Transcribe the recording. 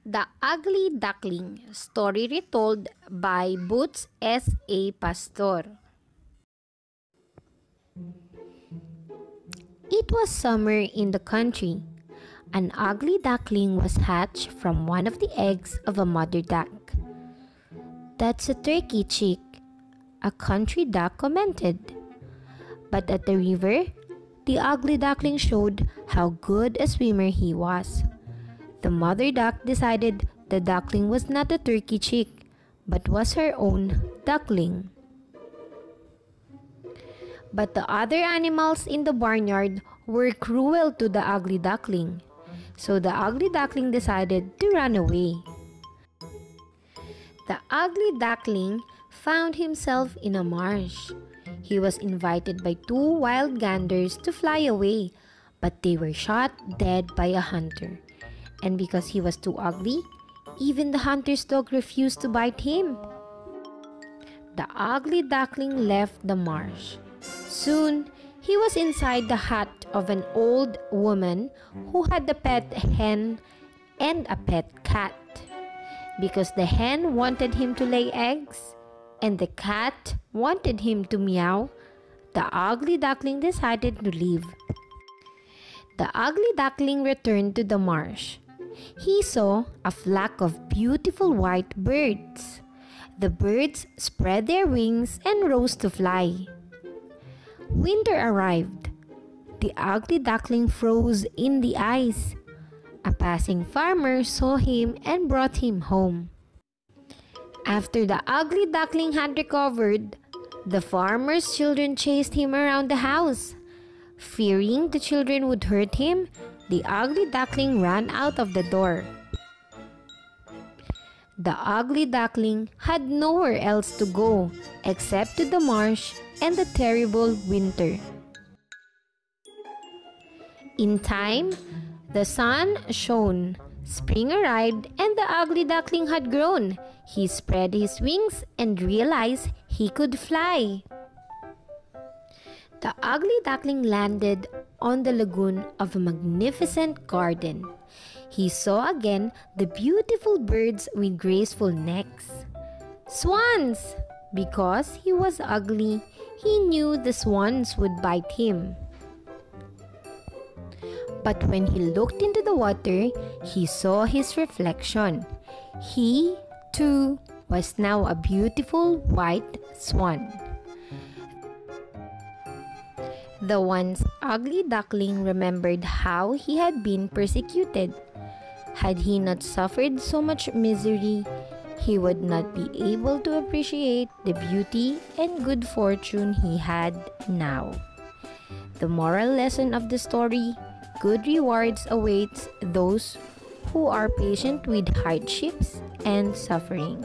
The Ugly Duckling, story retold by Boots S. A. Pastor. It was summer in the country. An ugly duckling was hatched from one of the eggs of a mother duck. "That's a turkey chick," a country duck commented. But at the river, the ugly duckling showed how good a swimmer he was. The mother duck decided the duckling was not a turkey chick, but was her own duckling. But the other animals in the barnyard were cruel to the ugly duckling, so the ugly duckling decided to run away. The ugly duckling found himself in a marsh. He was invited by two wild ganders to fly away, but they were shot dead by a hunter. And because he was too ugly, even the hunter's dog refused to bite him. The ugly duckling left the marsh. Soon, he was inside the hut of an old woman who had a pet hen and a pet cat. Because the hen wanted him to lay eggs and the cat wanted him to meow, the ugly duckling decided to leave. The ugly duckling returned to the marsh. He saw a flock of beautiful white birds. The birds spread their wings and rose to fly. Winter arrived. The ugly duckling froze in the ice. A passing farmer saw him and brought him home. After the ugly duckling had recovered, the farmer's children chased him around the house. Fearing the children would hurt him, the ugly duckling ran out of the door. The ugly duckling had nowhere else to go except to the marsh and the terrible winter. In time, the sun shone, spring arrived, and the ugly duckling had grown. He spread his wings and realized he could fly. The ugly duckling landed on the lagoon of a magnificent garden. He saw again the beautiful birds with graceful necks. Swans! Because he was ugly, he knew the swans would bite him. But when he looked into the water, he saw his reflection. He, too, was now a beautiful white swan. The once ugly duckling remembered how he had been persecuted. Had he not suffered so much misery, he would not be able to appreciate the beauty and good fortune he had now. The moral lesson of the story: good rewards awaits those who are patient with hardships and sufferings.